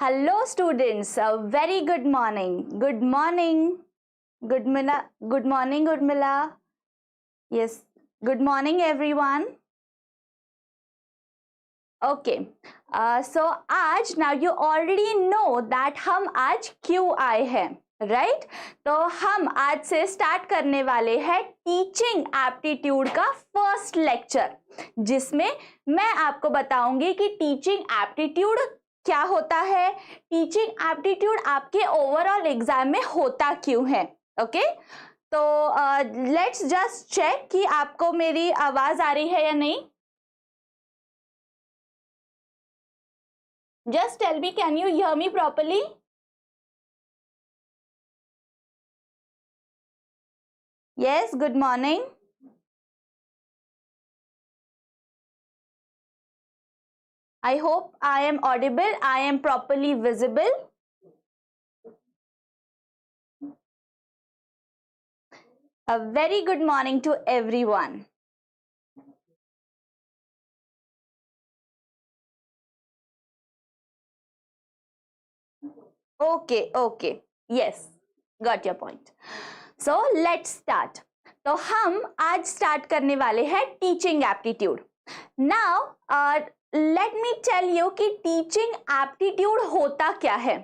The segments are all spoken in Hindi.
Hello students, a very good morning. Good morning. Good morning, Urmila. Yes, good morning everyone. Okay, so आज now you already know that हम आज क्यों आए हैं, राइट? तो हम आज से स्टार्ट करने वाले हैं टीचिंग एप्टीट्यूड का फर्स्ट लेक्चर, जिसमें मैं आपको बताऊंगी कि टीचिंग एप्टीट्यूड क्या होता है, टीचिंग एप्टीट्यूड आपके ओवरऑल एग्जाम में होता क्यों है. ओके, तो लेट्स जस्ट चेक कि आपको मेरी आवाज आ रही है या नहीं. Just tell me, can you hear me properly? Yes, good morning. I hope I am audible, I am properly visible. A very good morning to everyone. Okay, yes, got your point. So let's start. तो हम आज स्टार्ट करने वाले हैं teaching aptitude. Now let me tell you कि टीचिंग एप्टीट्यूड होता क्या है.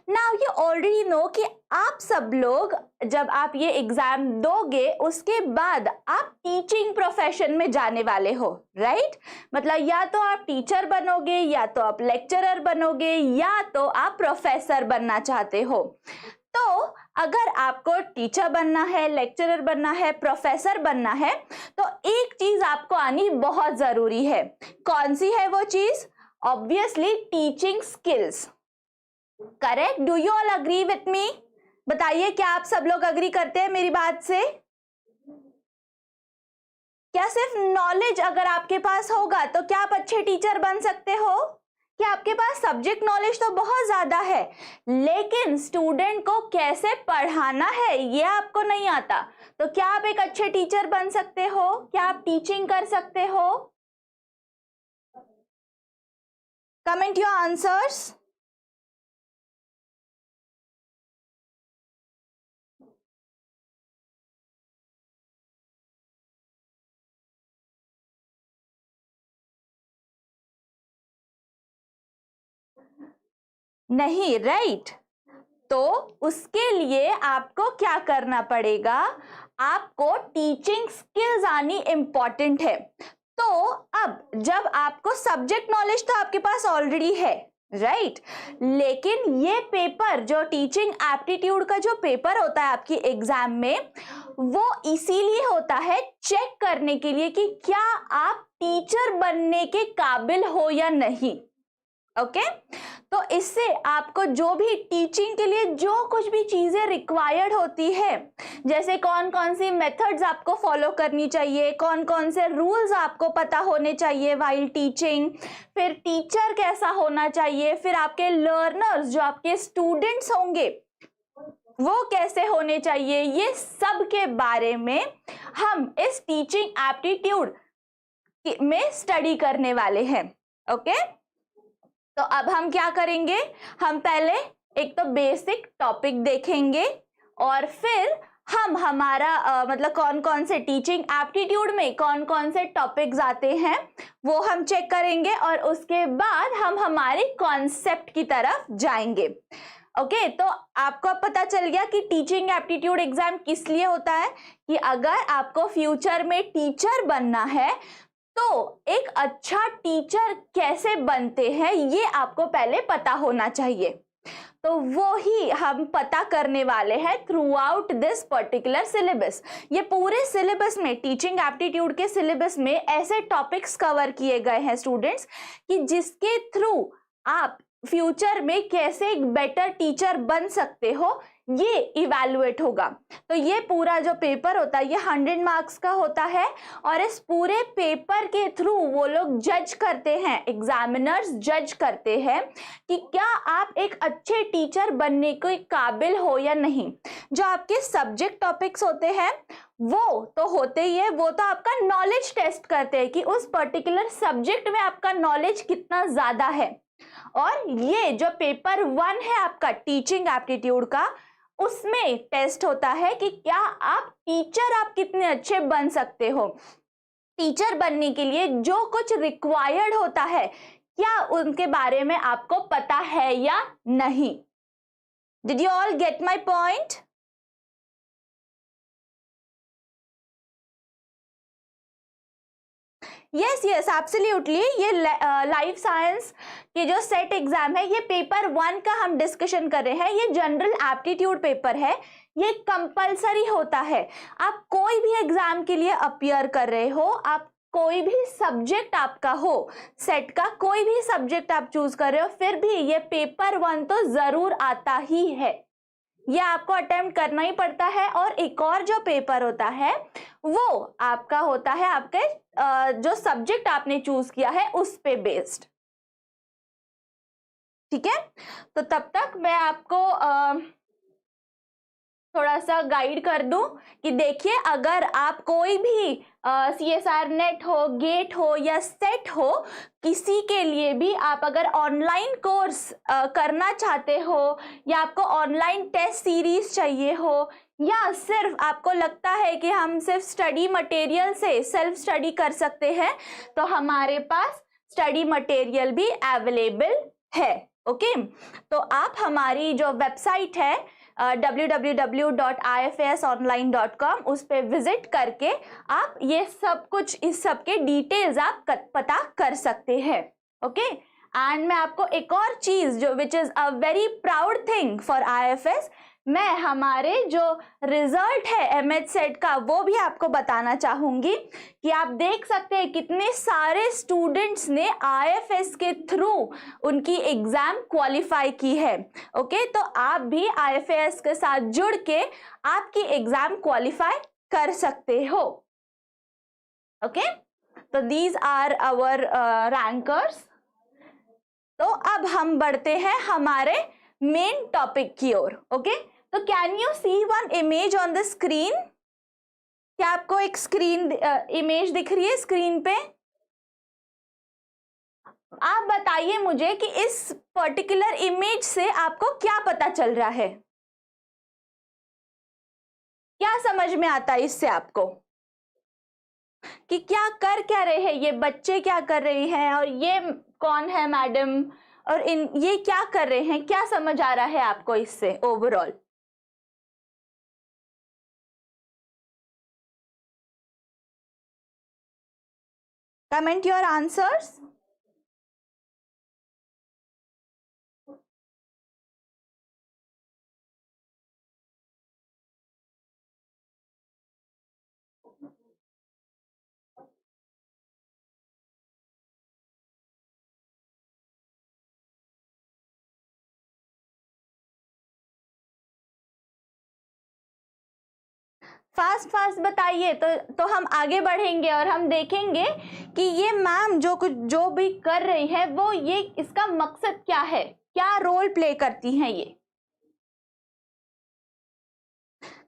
नाउ यू ऑलरेडी नो कि आप सब लोग जब आप ये एग्जाम दोगे उसके बाद आप टीचिंग प्रोफेशन में जाने वाले हो, राइट? मतलब या तो आप टीचर बनोगे, या तो आप लेक्चरर बनोगे, या तो आप प्रोफेसर बनना चाहते हो. तो अगर आपको टीचर बनना है, लेक्चरर बनना है, प्रोफेसर बनना है, तो एक चीज आपको आनी बहुत जरूरी है. कौन सी है वो चीज? Obviously teaching skills. Correct? Do you all agree with me? बताइए, क्या आप सब लोग अग्री करते हैं मेरी बात से? क्या सिर्फ नॉलेज अगर आपके पास होगा तो क्या आप अच्छे टीचर बन सकते हो? क्या आपके पास सब्जेक्ट नॉलेज तो बहुत ज्यादा है, लेकिन स्टूडेंट को कैसे पढ़ाना है ये आपको नहीं आता, तो क्या आप एक अच्छे टीचर बन सकते हो? क्या आप टीचिंग कर सकते हो? Comment your answers. नहीं, राइट? तो उसके लिए आपको क्या करना पड़ेगा? आपको टीचिंग स्किल्स आनी इंपॉर्टेंट है. तो अब जब आपको सब्जेक्ट नॉलेज तो आपके पास ऑलरेडी है, राइट? लेकिन ये पेपर जो टीचिंग एप्टीट्यूड का जो पेपर होता है आपकी एग्जाम में, वो इसीलिए होता है चेक करने के लिए कि क्या आप टीचर बनने के काबिल हो या नहीं. ओके, तो इससे आपको जो भी टीचिंग के लिए जो कुछ भी चीजें रिक्वायर्ड होती है, जैसे कौन कौन सी मेथड्स आपको फॉलो करनी चाहिए, कौन कौन से रूल्स आपको पता होने चाहिए वाइल टीचिंग, फिर टीचर कैसा होना चाहिए, फिर आपके लर्नर्स जो आपके स्टूडेंट्स होंगे वो कैसे होने चाहिए, ये सब के बारे में हम इस टीचिंग एप्टीट्यूड में स्टडी करने वाले हैं. ओके, तो अब हम क्या करेंगे? हम पहले एक तो बेसिक टॉपिक देखेंगे और फिर हम हमारा मतलब कौन कौन से टीचिंग एप्टीट्यूड में कौन कौन से टॉपिक्स आते हैं वो हम चेक करेंगे, और उसके बाद हम हमारे कॉन्सेप्ट की तरफ जाएंगे. ओके, तो आपको अब पता चल गया कि टीचिंग एप्टीट्यूड एग्जाम किस लिए होता है, कि अगर आपको फ्यूचर में टीचर बनना है तो एक अच्छा टीचर कैसे बनते हैं ये आपको पहले पता होना चाहिए. तो वो ही हम पता करने वाले हैं through out this particular syllabus. ये पूरे सिलेबस में, टीचिंग एप्टीट्यूड के सिलेबस में ऐसे टॉपिक्स कवर किए गए हैं स्टूडेंट्स कि जिसके थ्रू आप फ्यूचर में कैसे एक बेटर टीचर बन सकते हो ये इवैल्यूएट होगा. तो ये पूरा जो पेपर होता है ये 100 मार्क्स का होता है, और इस पूरे पेपर के थ्रू वो लोग जज करते हैं, एग्जामिनर्स जज करते हैं कि क्या आप एक अच्छे टीचर बनने के काबिल हो या नहीं. जो आपके सब्जेक्ट टॉपिक्स होते हैं वो तो होते ही है, वो तो आपका नॉलेज टेस्ट करते हैं कि उस पर्टिकुलर सब्जेक्ट में आपका नॉलेज कितना ज्यादा है. और ये जो पेपर 1 है आपका टीचिंग एप्टीट्यूड का, उसमें टेस्ट होता है कि क्या आप टीचर आप कितने अच्छे बन सकते हो। टीचर बनने के लिए जो कुछ रिक्वायर्ड होता है, क्या उनके बारे में आपको पता है या नहीं। Did you all get my point? Yes yes absolutely. ये लाइफ साइंस के जो सेट एग्जाम है, ये पेपर 1 का हम डिस्कशन कर रहे हैं। ये जनरल एप्टीट्यूड पेपर है, ये कंपलसरी होता है। आप कोई भी एग्जाम के लिए अपीयर कर रहे हो, आप कोई भी सब्जेक्ट आपका हो, सेट का कोई भी सब्जेक्ट आप चूज कर रहे हो, फिर भी ये पेपर 1 तो जरूर आता ही है, ये आपको अटेम्प्ट करना ही पड़ता है। और एक और जो पेपर होता है वो आपका होता है आपके जो सब्जेक्ट आपने चूज किया है उस पे बेस्ड। ठीक है, तो तब तक मैं आपको थोड़ा सा गाइड कर दूं कि देखिए, अगर आप कोई भी CSR नेट हो, गेट हो या सेट हो, किसी के लिए भी आप अगर ऑनलाइन कोर्स करना चाहते हो, या आपको ऑनलाइन टेस्ट सीरीज चाहिए हो, या सिर्फ आपको लगता है कि हम सिर्फ स्टडी मटेरियल से सेल्फ स्टडी कर सकते हैं, तो हमारे पास स्टडी मटेरियल भी अवेलेबल है। ओके, तो आप हमारी जो वेबसाइट है www.ifasonline.com, उस पे विजिट करके आप ये सब कुछ, इस सब के डिटेल्स आप पता कर सकते हैं। ओके, एंड मैं आपको एक और चीज जो which is a very proud thing for IFS, मैं हमारे जो रिजल्ट है MH सेट का वो भी आपको बताना चाहूंगी कि आप देख सकते हैं कितने सारे स्टूडेंट्स ने IFS के थ्रू उनकी एग्जाम क्वालिफाई की है। ओके, तो आप भी IFS के साथ जुड़ के आपकी एग्जाम क्वालिफाई कर सकते हो। ओके, तो दीज आर आवर रैंकर्स। तो अब हम बढ़ते हैं हमारे मेन टॉपिक की ओर। ओके, तो can you see one image on the screen? क्या आपको एक स्क्रीन इमेज दिख रही है स्क्रीन पे? आप बताइए मुझे कि इस पर्टिकुलर इमेज से आपको क्या पता चल रहा है, क्या समझ में आता है इससे आपको कि क्या कर क्या रहे हैं ये बच्चे, क्या कर रहे हैं, और ये कौन है मैडम, और ये क्या कर रहे हैं, क्या समझ आ रहा है आपको इससे overall? Comment your answers. Fast fast बताइए, तो हम आगे बढ़ेंगे और हम देखेंगे कि ये मैम जो भी कर रही है वो ये इसका मकसद क्या है, क्या रोल प्ले करती हैं ये।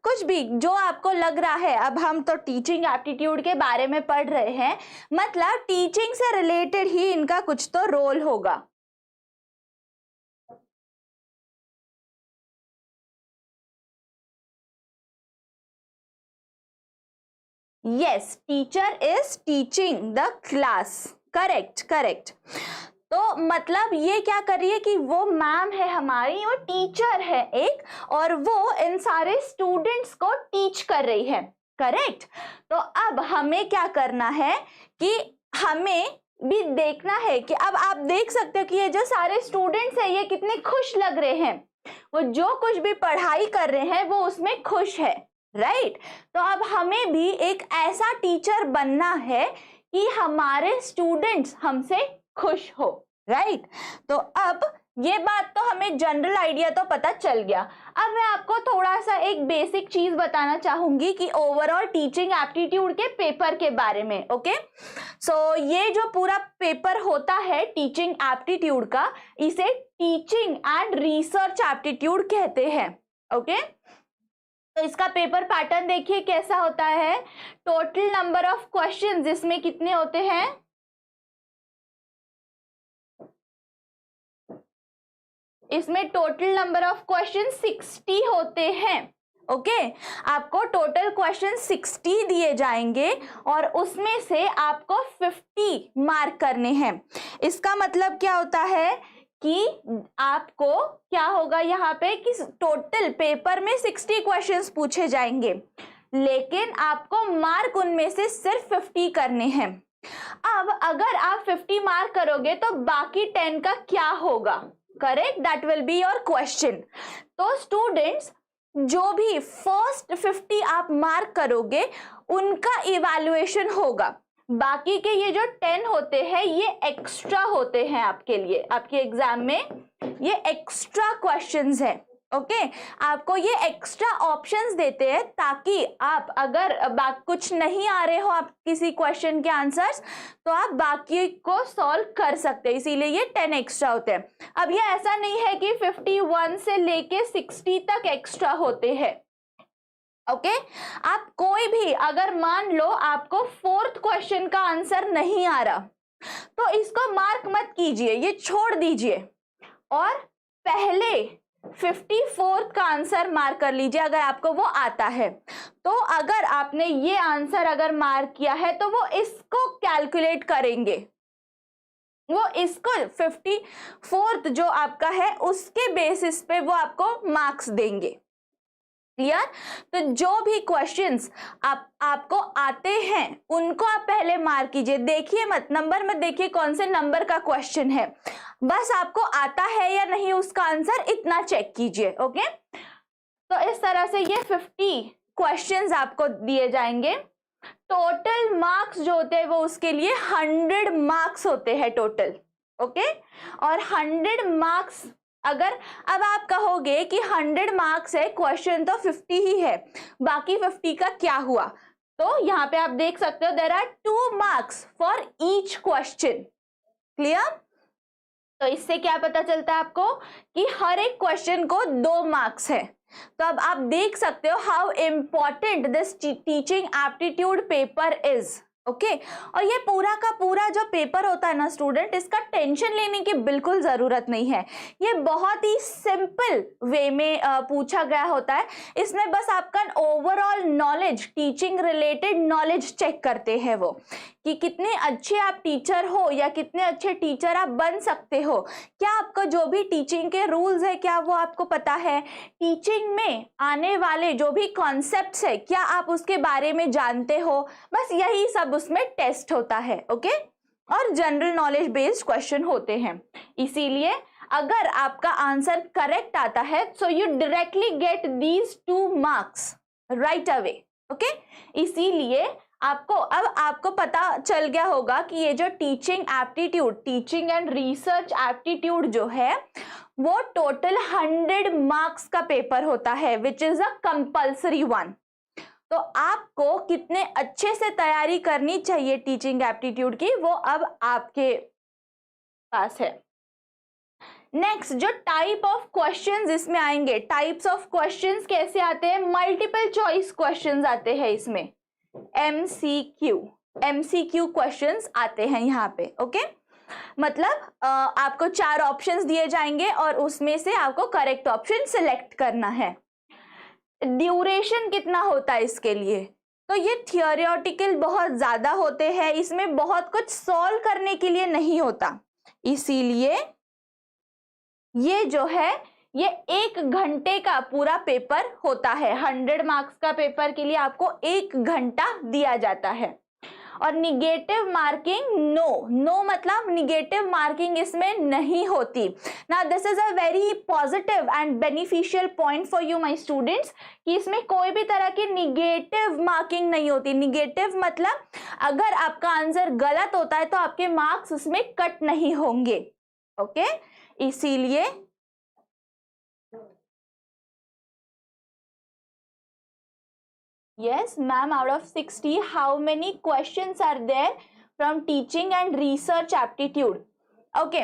कुछ भी जो आपको लग रहा है, अब हम तो टीचिंग एप्टीट्यूड के बारे में पढ़ रहे हैं, मतलब टीचिंग से रिलेटेड ही इनका कुछ तो रोल होगा। Yes, teacher is teaching the class. Correct correct. तो मतलब ये क्या कर रही है कि वो मैम है हमारी, वो टीचर है एक, और वो इन सारे स्टूडेंट्स को टीच कर रही है। करेक्ट। तो अब हमें क्या करना है कि हमें भी देखना है कि अब आप देख सकते हो कि ये जो सारे स्टूडेंट्स हैं ये कितने खुश लग रहे हैं, वो जो कुछ भी पढ़ाई कर रहे हैं वो उसमें खुश है। राइट, तो अब हमें भी एक ऐसा टीचर बनना है कि हमारे स्टूडेंट्स हमसे खुश हो। राइट, तो अब ये बात तो हमें जनरल आइडिया तो पता चल गया। अब मैं आपको थोड़ा सा एक बेसिक चीज बताना चाहूंगी कि ओवरऑल टीचिंग एप्टीट्यूड के पेपर के बारे में। ओके, सो ये जो पूरा पेपर होता है टीचिंग एप्टीट्यूड का, इसे टीचिंग एंड रिसर्च एप्टीट्यूड कहते हैं। ओके, तो इसका पेपर पैटर्न देखिए कैसा होता है। टोटल नंबर ऑफ क्वेश्चंस इसमें कितने होते हैं? इसमें टोटल नंबर ऑफ क्वेश्चन 60 होते हैं। ओके आपको टोटल क्वेश्चन 60 दिए जाएंगे और उसमें से आपको 50 मार्क करने हैं। इसका मतलब क्या होता है कि आपको क्या होगा यहाँ पे कि टोटल पेपर में 60 क्वेश्चंस पूछे जाएंगे, लेकिन आपको मार्क उनमें से सिर्फ 50 करने हैं। अब अगर आप 50 मार्क करोगे तो बाकी 10 का क्या होगा? Correct, that will be your question. तो स्टूडेंट्स जो भी फर्स्ट 50 आप मार्क करोगे उनका इवैल्यूएशन होगा। बाकी के ये जो 10 होते हैं ये एक्स्ट्रा होते हैं आपके लिए, आपके एग्जाम में ये एक्स्ट्रा क्वेश्चंस है। ओके आपको ये एक्स्ट्रा ऑप्शंस देते हैं ताकि आप अगर कुछ नहीं आ रहे हो आप किसी क्वेश्चन के आंसर्स तो आप बाकी को सॉल्व कर सकते हैं, इसीलिए ये 10 एक्स्ट्रा होते हैं। अब ये ऐसा नहीं है कि 51 से लेके 60 तक एक्स्ट्रा होते हैं। ओके आप कोई भी अगर मान लो आपको 4th क्वेश्चन का आंसर नहीं आ रहा तो इसको मार्क मत कीजिए, ये छोड़ दीजिए और पहले 54th का आंसर मार्क कर लीजिए अगर आपको वो आता है। तो अगर आपने ये आंसर अगर मार्क किया है तो वो इसको कैलकुलेट करेंगे, वो इसको 54th जो आपका है उसके बेसिस पे वो आपको मार्क्स देंगे। क्लियर? तो जो भी क्वेश्चंस आपको आते हैं उनको आप पहले मार्क कीजिए, देखिए मत नंबर मत देखिए कौन से नंबर का क्वेश्चन है, बस आपको आता है या नहीं उसका आंसर इतना चेक कीजिए। ओके तो इस तरह से ये 50 क्वेश्चंस आपको दिए जाएंगे। टोटल मार्क्स जो होते हैं वो उसके लिए 100 मार्क्स होते हैं टोटल। ओके और 100 मार्क्स अगर अब आप कहोगे कि 100 मार्क्स है, क्वेश्चन तो 50 ही है, बाकी 50 का क्या हुआ? तो यहाँ पे आप देख सकते हो there are 2 marks for each question. Clear? तो इससे क्या पता चलता है आपको कि हर एक क्वेश्चन को 2 मार्क्स है। तो अब आप देख सकते हो how important this teaching aptitude paper is. Okay और ये पूरा का पूरा जो पेपर होता है ना स्टूडेंट, इसका टेंशन लेने की बिल्कुल जरूरत नहीं है। ये बहुत ही सिंपल वे में पूछा गया होता है। इसमें बस आपका overall knowledge, teaching related knowledge check करते हैं वो कि कितने अच्छे आप टीचर हो या कितने अच्छे टीचर आप बन सकते हो, क्या आपको जो भी टीचिंग के रूल्स है क्या वो आपको पता है, टीचिंग में आने वाले जो भी कॉन्सेप्ट्स है क्या आप उसके बारे में जानते हो, बस यही सब उसमें टेस्ट होता है। ओके और जनरल नॉलेज बेस्ड क्वेश्चन होते हैं, इसीलिए अगर आपका आंसर करेक्ट आता है so you directly get these 2 marks right away. Okay इसीलिए आपको पता चल गया होगा कि ये जो teaching aptitude, teaching and research aptitude जो है वो टोटल 100 मार्क्स का पेपर होता है which is a compulsory one. तो आपको कितने अच्छे से तैयारी करनी चाहिए टीचिंग एप्टीट्यूड की वो अब आपके पास है। नेक्स्ट जो टाइप ऑफ क्वेश्चंस इसमें आएंगे, टाइप्स ऑफ क्वेश्चंस कैसे आते हैं? मल्टीपल चॉइस क्वेश्चंस आते हैं इसमें, एमसीक्यू क्वेश्चंस आते हैं यहाँ पे। ओके मतलब आपको 4 ऑप्शंस दिए जाएंगे और उसमें से आपको करेक्ट ऑप्शन सिलेक्ट करना है। ड्यूरेशन कितना होता है इसके लिए? तो ये थियोरेटिकल बहुत ज्यादा होते हैं, इसमें बहुत कुछ सॉल्व करने के लिए नहीं होता, इसीलिए ये जो है ये 1 घंटे का पूरा पेपर होता है। 100 मार्क्स का पेपर के लिए आपको 1 घंटा दिया जाता है। और निगेटिव मार्किंग नो मतलब निगेटिव मार्किंग इसमें नहीं होती। ना this is a very positive and beneficial point for you my students कि इसमें कोई भी तरह की निगेटिव मार्किंग नहीं होती। निगेटिव मतलब अगर आपका आंसर गलत होता है तो आपके मार्क्स उसमें कट नहीं होंगे। ओके इसीलिए yes ma'am, out of 60 how many questions are there from teaching and research aptitude? okay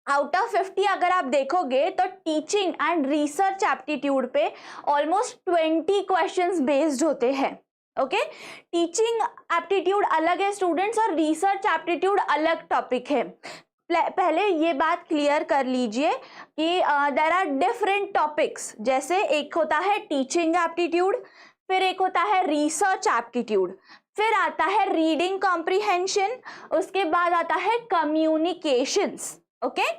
out of 50 अगर आप देखोगे तो टीचिंग एंड रिसर्च एप्टीट्यूड पे ऑलमोस्ट 20 क्वेश्चंस बेस्ड होते हैं। ओके टीचिंग एप्टीट्यूड अलग है स्टूडेंट्स और रिसर्च एप्टीट्यूड अलग टॉपिक है। पहले ये बात क्लियर कर लीजिए कि देयर आर डिफरेंट टॉपिक्स, जैसे एक होता है टीचिंग एप्टीट्यूड, फिर एक होता है रिसर्च एप्टीट्यूड, फिर आता है रीडिंग कॉम्प्रिहेंशन, उसके बाद आता है कम्युनिकेशंस, ओके।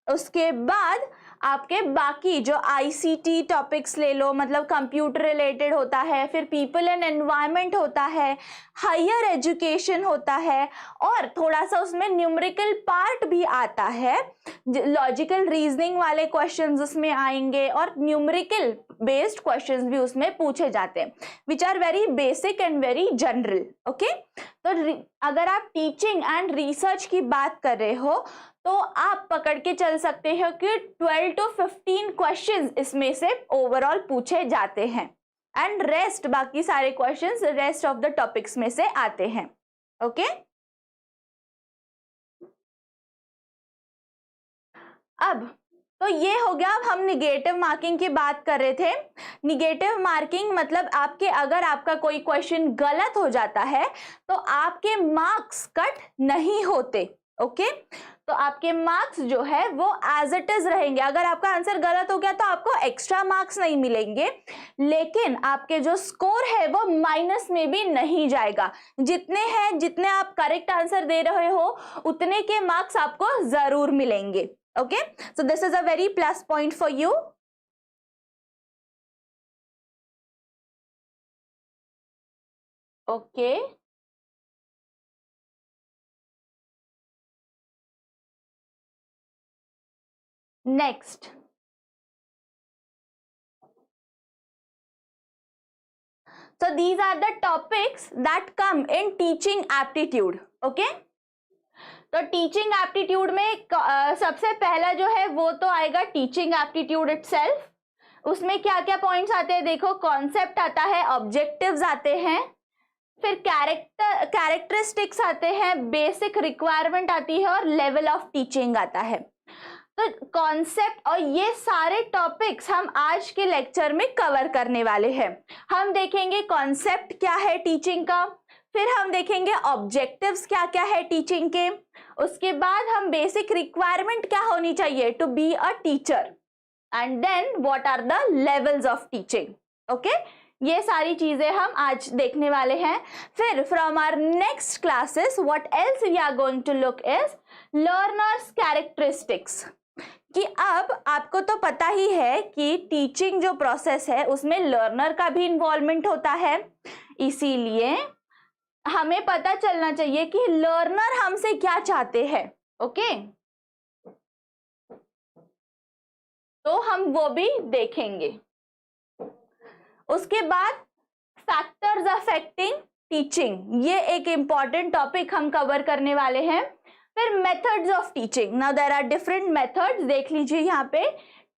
उसके बाद आपके बाकी जो आईसीटी टॉपिक्स ले लो, मतलब कंप्यूटर रिलेटेड होता है, फिर पीपल एंड एनवायरनमेंट होता है, हायर एजुकेशन होता है, और थोड़ा सा उसमें न्यूमेरिकल पार्ट भी आता है, लॉजिकल रीजनिंग वाले क्वेश्चंस उसमें आएंगे और न्यूमेरिकल बेस्ड क्वेश्चंस भी उसमें पूछे जाते हैं, which are very basic and very general, okay. तो अगर आप टीचिंग एंड रिसर्च की बात कर रहे हो तो आप पकड़ के चल सकते हो कि 12 to 15 क्वेश्चंस इसमें से ओवरऑल पूछे जाते हैं, एंड रेस्ट बाकी सारे questions rest of the topics में से आते हैं, ओके। अब तो ये हो गया। अब हम निगेटिव मार्किंग की बात कर रहे थे। निगेटिव मार्किंग मतलब आपके, अगर आपका कोई क्वेश्चन गलत हो जाता है तो आपके मार्क्स कट नहीं होते, ओके। तो आपके मार्क्स जो है वो एज इट इज रहेंगे। अगर आपका आंसर गलत हो गया तो आपको एक्स्ट्रा मार्क्स नहीं मिलेंगे, लेकिन आपके जो स्कोर है वो माइनस में भी नहीं जाएगा। जितने हैं, जितने आप करेक्ट आंसर दे रहे हो उतने के मार्क्स आपको जरूर मिलेंगे, okay. So this is a very plus point for you. Okay, next, so these are the topics that come in teaching aptitude, okay। तो टीचिंग एप्टीट्यूड में सबसे पहला जो है वो तो आएगा टीचिंग एप्टीट्यूड इटसेल्फ। उसमें क्या क्या पॉइंट्स आते हैं देखो, कॉन्सेप्ट आता है, ऑब्जेक्टिव्स आते हैं, फिर कैरेक्टरिस्टिक्स आते हैं, बेसिक रिक्वायरमेंट आती है, और लेवल ऑफ टीचिंग आता है। तो कॉन्सेप्ट और ये सारे टॉपिक्स हम आज के लेक्चर में कवर करने वाले हैं। हम देखेंगे कॉन्सेप्ट क्या है टीचिंग का, फिर हम देखेंगे ऑब्जेक्टिव्स क्या क्या है टीचिंग के, उसके बाद हम बेसिक रिक्वायरमेंट क्या होनी चाहिए to be a teacher, and then what are the levels of teaching, okay. ये सारी चीजें हम आज देखने वाले हैं। फिर from our next classes what else we are going to look is learners characteristics, कि अब आपको तो पता ही है कि टीचिंग जो प्रोसेस है उसमें लर्नर का भी इन्वॉल्वमेंट होता है, इसीलिए हमें पता चलना चाहिए कि लर्नर हमसे क्या चाहते हैं, ओके। तो हम वो भी देखेंगे। उसके बाद फैक्टर्स अफेक्टिंग टीचिंग, ये एक इंपॉर्टेंट टॉपिक हम कवर करने वाले हैं। फिर methods of teaching, now there are different methods, देख लीजिए यहाँ पे,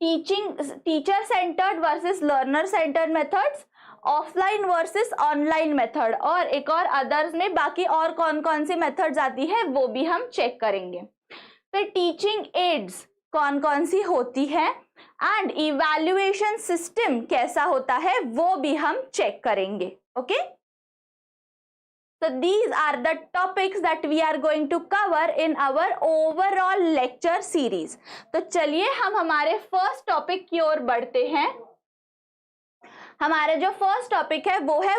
teacher centred versus learner centred methods, offline versus online method, और एक और अदर्स में बाकी और कौन कौन सी मेथड्स आती है वो भी हम चेक करेंगे। फिर टीचिंग एड्स कौन कौन सी होती है, एंड इवैल्यूएशन सिस्टम कैसा होता है वो भी हम चेक करेंगे, okay. So these are the topics that we are going to cover in our overall lecture series. तो चलिए हम हमारे फर्स्ट टॉपिक की ओर बढ़ते हैं। हमारा जो फर्स्ट टॉपिक है वो है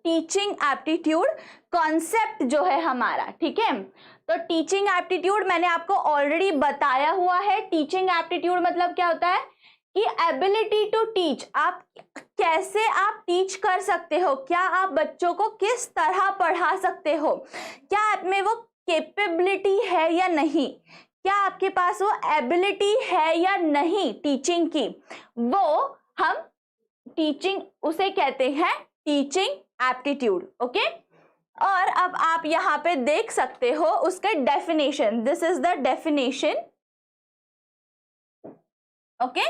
टीचिंग एप्टीट्यूड, कॉन्सेप्ट जो है हमारा, ठीक है। तो टीचिंग एप्टीट्यूड मैंने आपको ऑलरेडी बताया हुआ है। टीचिंग एप्टीट्यूड मतलब क्या होता है कि एबिलिटी टू टीच, आप कैसे आप टीच कर सकते हो, क्या आप बच्चों को किस तरह पढ़ा सकते हो, क्या आप में वो कैपेबिलिटी है या नहीं, क्या आपके पास वो एबिलिटी है या नहीं टीचिंग की, वो हम टीचिंग उसे कहते हैं टीचिंग एप्टीट्यूड, ओके। और अब आप यहाँ पे देख सकते हो उसके definition, this is the definition, okay.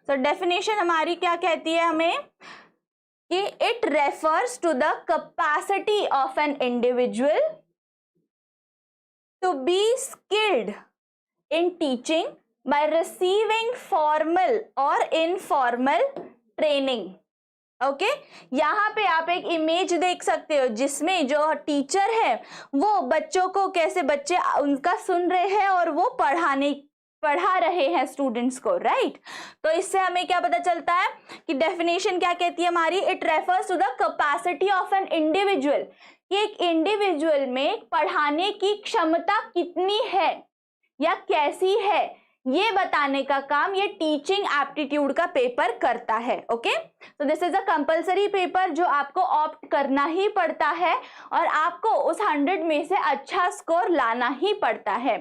So definition हमारी क्या कहती है हमें कि it refers to the capacity of an individual to be skilled in teaching by receiving formal और इनफॉर्मल ट्रेनिंग, ओके यहाँ पे आप एक इमेज देख सकते हो जिसमें जो टीचर है वो बच्चों को कैसे बच्चे उनका सुन रहे हैं और वो पढ़ा रहे हैं स्टूडेंट्स को, राइट। तो इससे हमें क्या पता चलता है कि डेफिनेशन क्या कहती है हमारी, it refers to the capacity of an individual, कि एक इंडिविजुअल में पढ़ाने की क्षमता कितनी है या कैसी है, ये बताने का काम ये टीचिंग एप्टीट्यूड का पेपर करता है। ओके, तो this is a compulsory paper जो आपको ऑप्ट करना ही पड़ता है और आपको उस 100 में से अच्छा स्कोर लाना ही पड़ता है।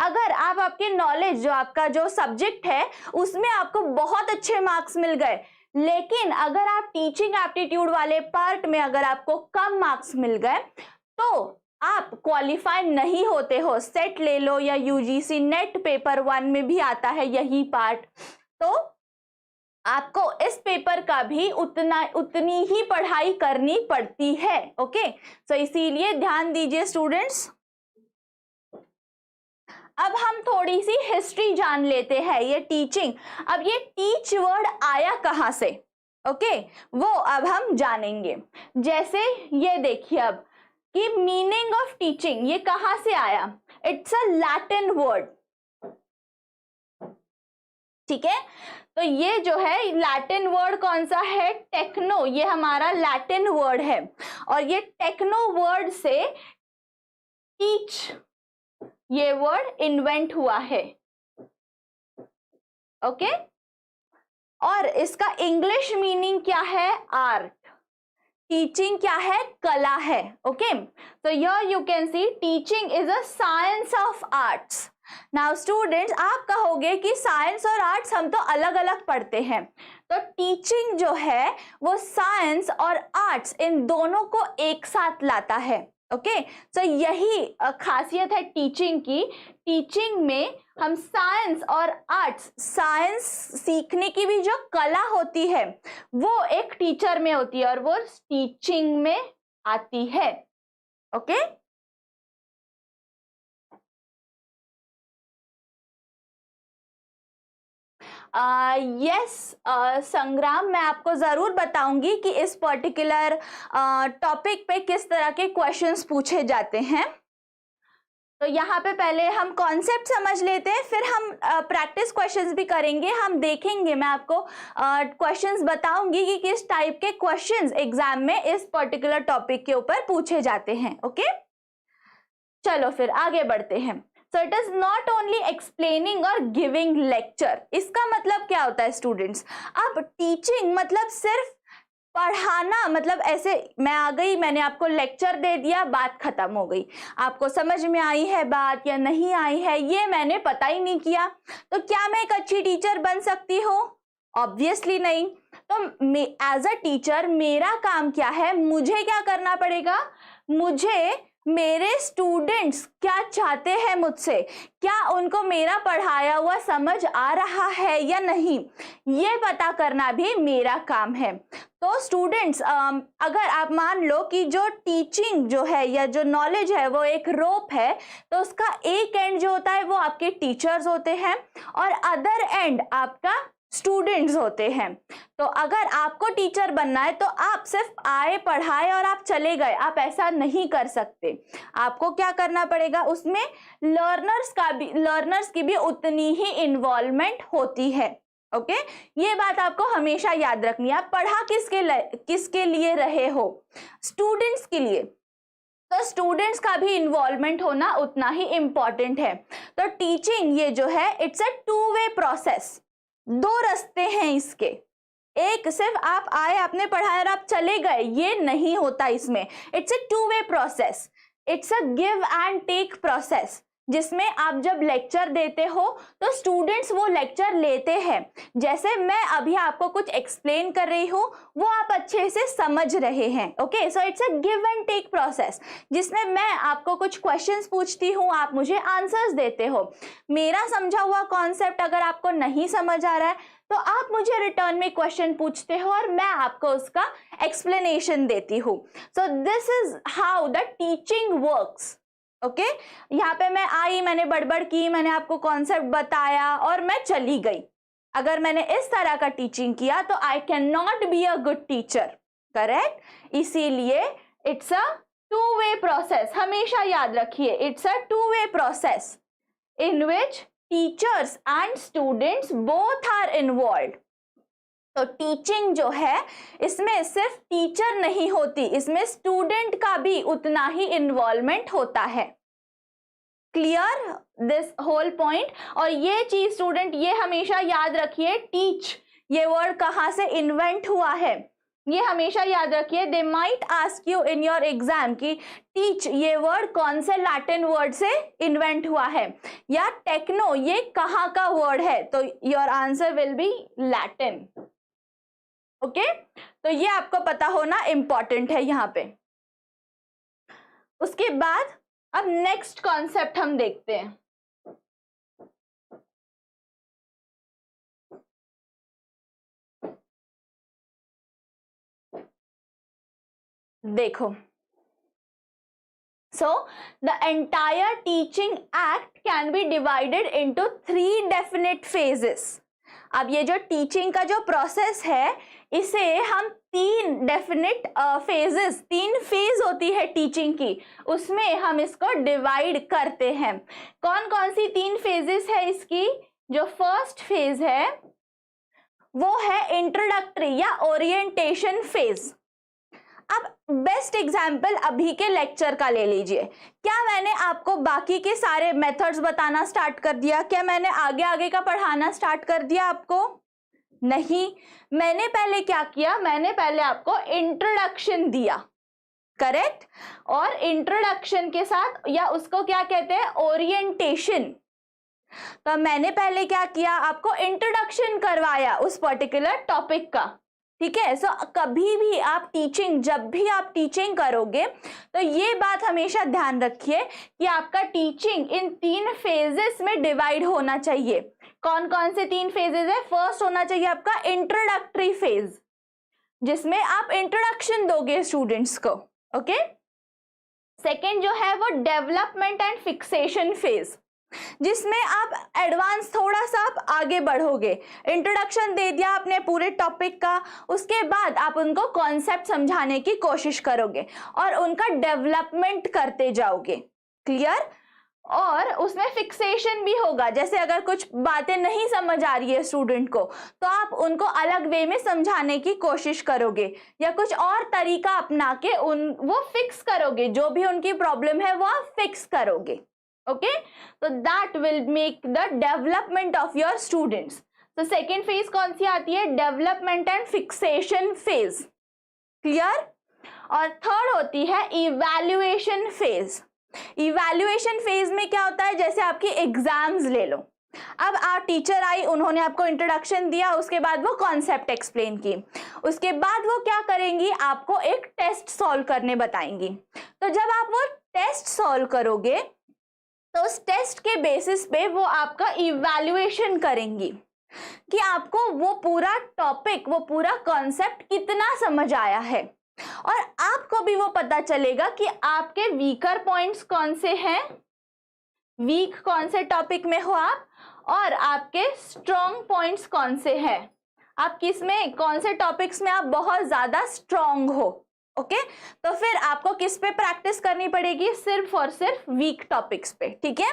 अगर आप आपके नॉलेज जो आपका जो सब्जेक्ट है उसमें आपको बहुत अच्छे मार्क्स मिल गए, लेकिन अगर आप टीचिंग एप्टीट्यूड वाले पार्ट में अगर आपको कम मार्क्स मिल गए तो आप क्वालिफाई नहीं होते हो। सेट ले लो या यूजीसी नेट पेपर 1 में भी आता है यही पार्ट, तो आपको इस पेपर का भी उतनी ही पढ़ाई करनी पड़ती है। ओके, तो इसीलिए ध्यान दीजिए स्टूडेंट्स। अब हम थोड़ी सी हिस्ट्री जान लेते हैं ये टीचिंग। अब ये टीच वर्ड आया कहां से, ओके, वो अब हम जानेंगे। जैसे ये देखिए अब कि मीनिंग ऑफ टीचिंग ये कहां से आया, इट्स अ लैटिन वर्ड, ठीक है। तो ये जो है लैटिन वर्ड कौन सा है, टेक्नो, ये हमारा लैटिन वर्ड है और ये टेक्नो वर्ड से टीच ये वर्ड इन्वेंट हुआ है। ओके, और इसका इंग्लिश मीनिंग क्या है, आर्ट। टीचिंग क्या है, कला है। ओके, तो here you can see teaching is a science of arts. Now students, आप कहोगे कि साइंस और आर्ट्स हम तो अलग अलग पढ़ते हैं, तो टीचिंग जो है वो साइंस और आर्ट्स इन दोनों को एक साथ लाता है। ओके, तो यही खासियत है टीचिंग की। टीचिंग में हम साइंस और आर्ट्स, साइंस सीखने की भी जो कला होती है वो एक टीचर में होती है और वो टीचिंग में आती है। ओके, यस संग्राम, मैं आपको जरूर बताऊंगी कि इस पर्टिकुलर टॉपिक पे किस तरह के क्वेश्चंस पूछे जाते हैं। तो यहाँ पे पहले हम कॉन्सेप्ट समझ लेते हैं, फिर हम प्रैक्टिस क्वेश्चंस भी करेंगे। हम देखेंगे, मैं आपको क्वेश्चंस बताऊंगी कि किस टाइप के क्वेश्चंस एग्जाम में इस पर्टिकुलर टॉपिक के ऊपर पूछे जाते हैं। ओके, चलो फिर आगे बढ़ते हैं। So it is not only explaining or giving lecture। इसका मतलब क्या होता है स्टूडेंट्स, अब टीचिंग मतलब सिर्फ पढ़ाना, मतलब ऐसे मैं आ गई, मैंने आपको लेक्चर दे दिया, बात खत्म हो गई, आपको समझ में आई है बात या नहीं आई है ये मैंने पता ही नहीं किया, तो क्या मैं एक अच्छी टीचर बन सकती हूँ? ऑब्वियसली नहीं। तो एज अ टीचर मेरा काम क्या है, मुझे क्या करना पड़ेगा, मुझे मेरे स्टूडेंट्स क्या चाहते हैं मुझसे, क्या उनको मेरा पढ़ाया हुआ समझ आ रहा है या नहीं, ये पता करना भी मेरा काम है। तो स्टूडेंट्स, अगर आप मान लो कि जो टीचिंग जो है या जो नॉलेज है वो एक रोप है, तो उसका एक एंड जो होता है वो आपके टीचर्स होते हैं और अदर एंड आपका स्टूडेंट्स होते हैं। तो अगर आपको टीचर बनना है तो आप सिर्फ आए, पढ़ाए और आप चले गए, आप ऐसा नहीं कर सकते। आपको क्या करना पड़ेगा, उसमें लर्नर्स की भी उतनी ही इन्वॉल्वमेंट होती है। ओके, ये बात आपको हमेशा याद रखनी है। आप पढ़ा किसके लिए रहे हो, स्टूडेंट्स के लिए, तो स्टूडेंट्स का भी इन्वॉल्वमेंट होना उतना ही इंपॉर्टेंट है। तो टीचिंग ये जो है इट्स अ 2 वे प्रोसेस, 2 रास्ते हैं इसके। एक सिर्फ आप आए, आपने पढ़ाया और आप चले गए, ये नहीं होता इसमें। It's a 2 way process, it's a give and take process, जिसमें आप जब लेक्चर देते हो तो स्टूडेंट्स वो लेक्चर लेते हैं। जैसे मैं अभी आपको कुछ एक्सप्लेन कर रही हूँ वो आप अच्छे से समझ रहे हैं। Okay, so it's a give and take process, जिसमें मैं आपको कुछ क्वेश्चंस पूछती हूँ, आप मुझे आंसर्स देते हो। मेरा समझा हुआ कॉन्सेप्ट अगर आपको नहीं समझ आ रहा है तो आप मुझे रिटर्न में क्वेश्चन पूछते हो और मैं आपको उसका एक्सप्लेनेशन देती हूँ। So this is how the teaching works. Okay, यहाँ पे मैं आई, मैंने बड़बड़ की, मैंने आपको कॉन्सेप्ट बताया और मैं चली गई, अगर मैंने इस तरह का टीचिंग किया तो I can not be a good teacher, correct. इसीलिए it's a two way process, हमेशा याद रखिए, it's a two way process in which teachers and students both are involve. तो टीचिंग जो है इसमें सिर्फ टीचर नहीं होती, इसमें स्टूडेंट का भी उतना ही इन्वॉल्वमेंट होता है। Clear this whole point. और ये चीज स्टूडेंट ये हमेशा याद रखिए, टीच ये वर्ड कहाँ से इन्वेंट हुआ है, ये हमेशा याद रखिए। They might ask you in your exam कि टीच ये वर्ड कौन से लैटिन वर्ड से इन्वेंट हुआ है, या टेक्नो ये कहाँ का वर्ड है, तो your answer will be Latin. Okay, तो ये आपको पता होना इंपॉर्टेंट है यहाँ पे। उसके बाद अब नेक्स्ट कॉन्सेप्ट हम देखते हैं। देखो, so the entire teaching act can be divided into 3 definite phases। अब ये जो टीचिंग का जो प्रोसेस है इसे हम 3 डेफिनेट फेजेस, 3 फेज होती है टीचिंग की, उसमें हम इसको डिवाइड करते हैं। कौन कौन सी 3 फेजेस है इसकी? जो फर्स्ट फेज है वो है इंट्रोडक्टरी या ओरिएंटेशन फेज। अब बेस्ट एग्जाम्पल अभी के लेक्चर का ले लीजिए। क्या मैंने आपको बाकी के सारे मेथड्स बताना स्टार्ट कर दिया? क्या मैंने आगे आगे का पढ़ाना स्टार्ट कर दिया आपको? नहीं, मैंने पहले क्या किया, मैंने पहले आपको इंट्रोडक्शन दिया, करेक्ट। और इंट्रोडक्शन के साथ, या उसको क्या कहते हैं, ओरिएंटेशन। तो मैंने पहले क्या किया, आपको इंट्रोडक्शन करवाया उस पर्टिकुलर टॉपिक का, ठीक है। सो कभी भी आप टीचिंग, जब भी आप टीचिंग करोगे तो ये बात हमेशा ध्यान रखिए कि आपका टीचिंग इन 3 फेजेस में डिवाइड होना चाहिए। कौन कौन से 3 फेजेस है? फर्स्ट होना चाहिए आपका इंट्रोडक्टरी फेज, जिसमें आप इंट्रोडक्शन दोगे स्टूडेंट्स को, ओके। सेकेंड जो है वो डेवलपमेंट एंड फिक्सेशन फेज, जिसमें आप एडवांस थोड़ा सा आप आगे बढ़ोगे। इंट्रोडक्शन दे दिया आपने पूरे टॉपिक का, उसके बाद आप उनको कॉन्सेप्ट समझाने की कोशिश करोगे और उनका डेवलपमेंट करते जाओगे, क्लियर। और उसमें फिक्सेशन भी होगा, जैसे अगर कुछ बातें नहीं समझ आ रही है स्टूडेंट को तो आप उनको अलग वे में समझाने की कोशिश करोगे, या कुछ और तरीका अपना के वो फिक्स करोगे, जो भी उनकी प्रॉब्लम है वो आप फिक्स करोगे, ओके। तो that will make the development of your students. तो सेकेंड फेज कौन सी आती है? Development and fixation phase, clear. और थर्ड होती है इवैल्यूएशन फेज। इवैल्यूएशन फेज में क्या होता है, जैसे आपकी एग्जाम्स ले लो। अब आप टीचर आई, उन्होंने आपको इंट्रोडक्शन दिया, उसके बाद वो कॉन्सेप्ट एक्सप्लेन की, उसके बाद वो क्या करेंगी, आपको एक टेस्ट सॉल्व करने बताएंगी। तो जब आप वो टेस्ट सॉल्व करोगे तो उस टेस्ट के बेसिस पे वो आपका इवैल्यूएशन करेंगी कि आपको वो पूरा टॉपिक, वो पूरा कॉन्सेप्ट कितना समझ आया है, और आपको भी वो पता चलेगा कि आपके वीकर पॉइंट्स कौन से हैं, वीक कौन से टॉपिक में हो आप, और आपके स्ट्रॉन्ग पॉइंट्स कौन से हैं, आप किस में, कौन से टॉपिक्स में आप बहुत ज्यादा स्ट्रॉन्ग हो, ओके। तो फिर आपको किस पे प्रैक्टिस करनी पड़ेगी? सिर्फ और सिर्फ वीक टॉपिक्स पे, ठीक है।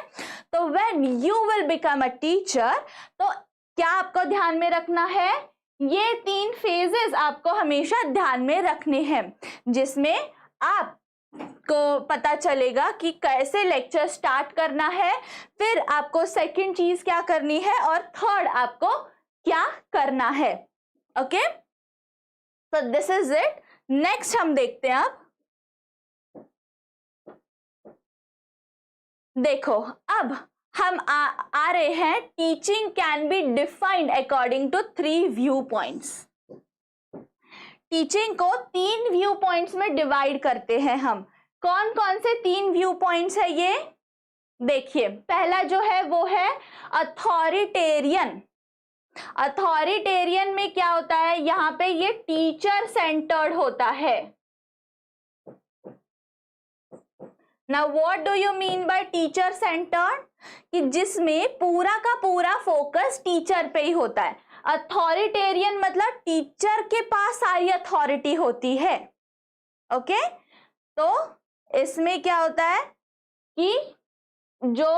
तो when you will become a teacher, तो क्या आपको ध्यान में रखना है, ये 3 फेजेस आपको हमेशा ध्यान में रखने हैं, जिसमें आपको पता चलेगा कि कैसे लेक्चर स्टार्ट करना है, फिर आपको सेकंड चीज क्या करनी है, और थर्ड आपको क्या करना है, ओके। तो दिस इज इट। नेक्स्ट हम देखते हैं। अब देखो, अब हम आ रहे हैं, teaching can be defined according to 3 view points. Teaching को 3 व्यू पॉइंट्स में डिवाइड करते हैं हम। कौन कौन से 3 व्यू पॉइंट्स है ये देखिए। पहला जो है वो है अथॉरिटेरियन। अथॉरिटेरियन में क्या होता है, यहाँ पे ये टीचर सेंटर्ड होता है। Now what do you mean by teacher centred? कि जिसमें पूरा का पूरा फोकस टीचर पे ही होता है। अथॉरिटेरियन मतलब टीचर के पास सारी अथॉरिटी होती है। ओके, तो इसमें क्या होता है कि जो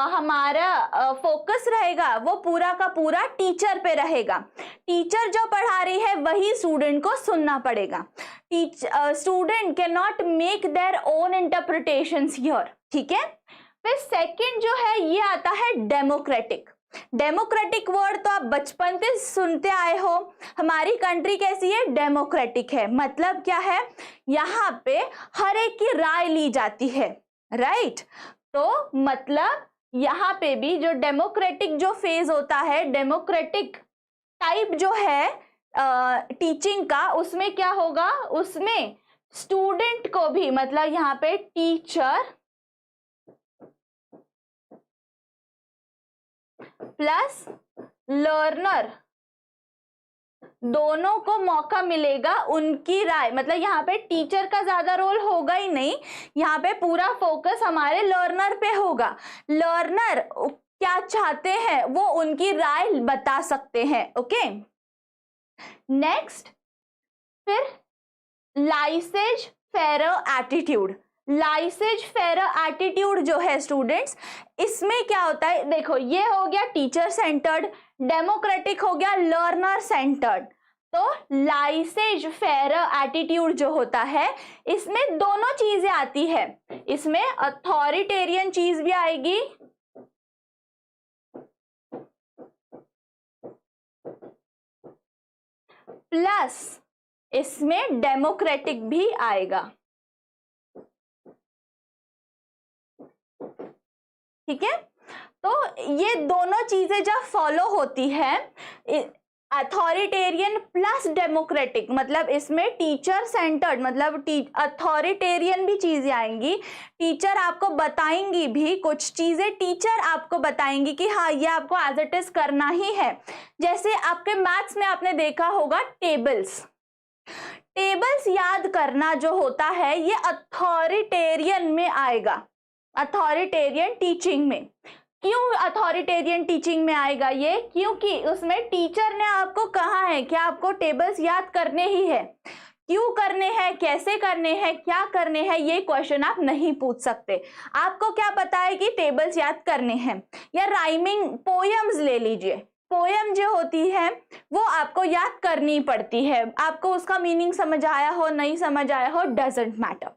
हमारा फोकस रहेगा वो पूरा का पूरा टीचर पे रहेगा। टीचर जो पढ़ा रही है वही स्टूडेंट को सुनना पड़ेगा। Student can not make their own interpretations here, ठीक है। फिर सेकंड जो है ये आता है डेमोक्रेटिक। डेमोक्रेटिक वर्ड तो आप बचपन से सुनते आए हो। हमारी कंट्री कैसी है? डेमोक्रेटिक है। मतलब क्या है? यहाँ पे हर एक की राय ली जाती है, राइट। तो मतलब यहाँ पे भी जो डेमोक्रेटिक जो फेज होता है, डेमोक्रेटिक टाइप जो है टीचिंग का, उसमें क्या होगा? उसमें स्टूडेंट को भी, मतलब यहाँ पे टीचर प्लस लर्नर दोनों को मौका मिलेगा उनकी राय, मतलब यहाँ पे टीचर का ज्यादा रोल होगा ही नहीं, यहाँ पे पूरा फोकस हमारे लर्नर पे होगा। लर्नर क्या चाहते हैं वो उनकी राय बता सकते हैं। ओके, नेक्स्ट फिर लाइसेज फेयर एटीट्यूड। लाइसेज फेयर एटीट्यूड जो है स्टूडेंट्स, इसमें क्या होता है? देखो, ये हो गया टीचर सेंटर्ड, डेमोक्रेटिक हो गया लर्नर सेंटर्ड। तो लाइसेज फेयर एटीट्यूड जो होता है इसमें दोनों चीजें आती है। इसमें अथॉरिटेरियन चीज भी आएगी प्लस इसमें डेमोक्रेटिक भी आएगा, ठीक है। तो ये दोनों चीजें जब फॉलो होती है, अथॉरिटेरियन प्लस डेमोक्रेटिक, मतलब इसमें टीचर सेंटर्ड, मतलब अथॉरिटेरियन भी चीजें आएंगी। टीचर आपको बताएंगी भी कुछ चीजें, टीचर आपको बताएंगी कि हाँ ये आपको एज इट इज करना ही है। जैसे आपके मैथ्स में आपने देखा होगा टेबल्स, टेबल्स याद करना जो होता है ये अथॉरिटेरियन में आएगा, अथॉरिटेरियन टीचिंग में। क्यों अथॉरिटेरियन टीचिंग में आएगा ये? क्योंकि उसमें टीचर ने आपको कहा है कि आपको टेबल्स याद करने ही है। क्यों करने हैं, कैसे करने हैं, क्या करने हैं, ये क्वेश्चन आप नहीं पूछ सकते। आपको क्या पता है कि टेबल्स याद करने हैं। या राइमिंग पोयम्स ले लीजिए, पोयम जो होती है वो आपको याद करनी पड़ती है। आपको उसका मीनिंग समझ आया हो नहीं समझ आया हो, डजेंट मैटर।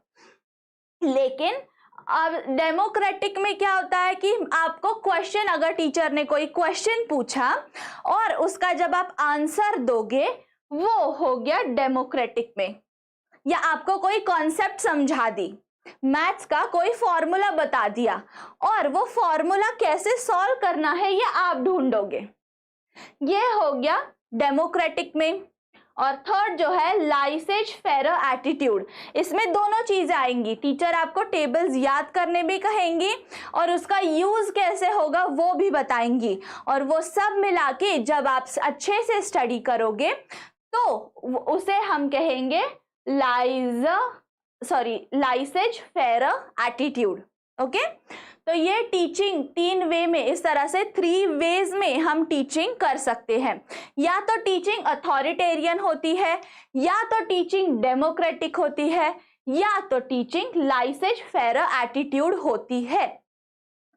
लेकिन अब डेमोक्रेटिक में क्या होता है कि आपको क्वेश्चन, अगर टीचर ने कोई क्वेश्चन पूछा और उसका जब आप आंसर दोगे, वो हो गया डेमोक्रेटिक में। या आपको कोई कॉन्सेप्ट समझा दी, मैथ्स का कोई फॉर्मूला बता दिया और वो फॉर्मूला कैसे सॉल्व करना है ये आप ढूंढोगे, ये हो गया डेमोक्रेटिक में। और थर्ड जो है लाइसेज फेयर एटीट्यूड, इसमें दोनों चीजें आएंगी। टीचर आपको टेबल्स याद करने भी कहेंगी और उसका यूज कैसे होगा वो भी बताएंगी, और वो सब मिला के जब आप अच्छे से स्टडी करोगे तो उसे हम कहेंगे लाइसेज फेयर एटीट्यूड। ओके, तो ये टीचिंग 3 वे में, इस तरह से 3 वेज में हम टीचिंग कर सकते हैं। या तो टीचिंग अथॉरिटेरियन होती है, या तो टीचिंग डेमोक्रेटिक होती है, या तो टीचिंग लाइसेज फेयर एटीट्यूड होती है।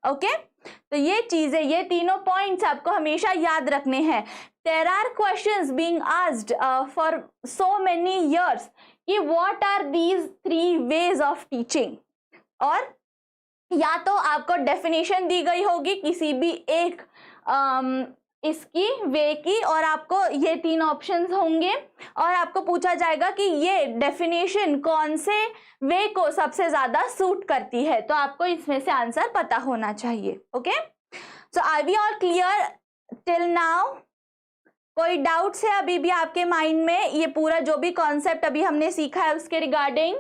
ओके, तो ये चीजें, ये तीनों पॉइंट्स आपको हमेशा याद रखने हैं। There are questions being asked for so many years कि what are these 3 ways of teaching, और या तो आपको डेफिनेशन दी गई होगी किसी भी एक इसकी वे की, और आपको ये 3 ऑप्शंस होंगे और आपको पूछा जाएगा कि ये डेफिनेशन कौन से वे को सबसे ज्यादा सूट करती है, तो आपको इसमें से आंसर पता होना चाहिए। Okay, so are we all clear till now? कोई डाउट्स है अभी भी आपके माइंड में, ये पूरा जो भी कॉन्सेप्ट अभी हमने सीखा है उसके regarding?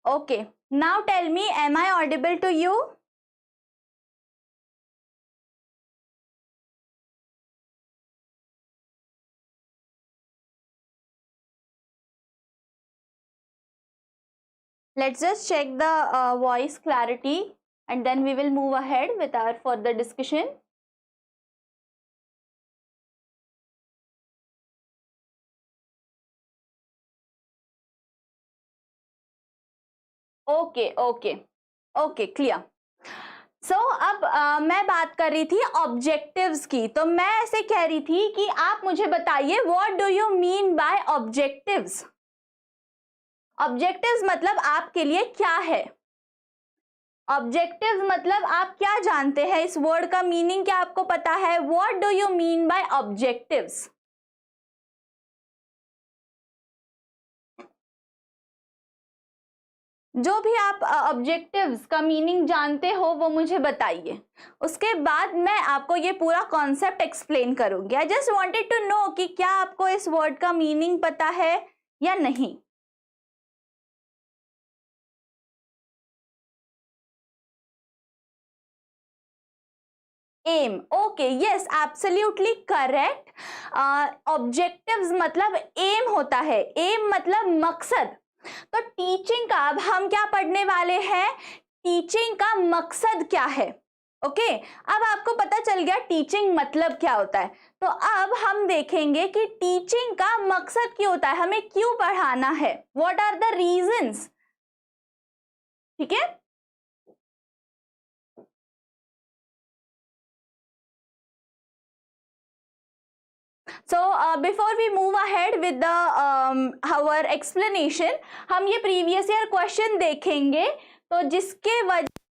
Okay, now tell me, am I audible to you? Let's just check the voice clarity and then we will move ahead with our further discussion. Okay okay okay, clear. So अब मैं बात कर रही थी ऑब्जेक्टिव्स की. तो मैं ऐसे कह रही थी कि आप मुझे बताइए what do you mean by objectives. Objectives मतलब आपके लिए क्या है? ऑब्जेक्टिव्स मतलब आप क्या जानते हैं? इस वर्ड का मीनिंग क्या आपको पता है? What do you mean by objectives? जो भी आप ऑब्जेक्टिव्स का मीनिंग जानते हो वो मुझे बताइए. उसके बाद मैं आपको ये पूरा कॉन्सेप्ट एक्सप्लेन करूंगी. I just wanted to know कि क्या आपको इस वर्ड का मीनिंग पता है या नहीं. Aim. Okay, yes, absolutely correct. Objectives मतलब एम होता है. एम मतलब मकसद. तो टीचिंग का अब हम क्या पढ़ने वाले हैं? टीचिंग का मकसद क्या है. ओके, अब आपको पता चल गया टीचिंग मतलब क्या होता है. तो अब हम देखेंगे कि टीचिंग का मकसद क्या होता है, हमें क्यों पढ़ाना है, व्हाट आर द रीजंस. ठीक है. So before we move ahead with the our explanation, हम ये previous year question देखेंगे. तो जिसके वजह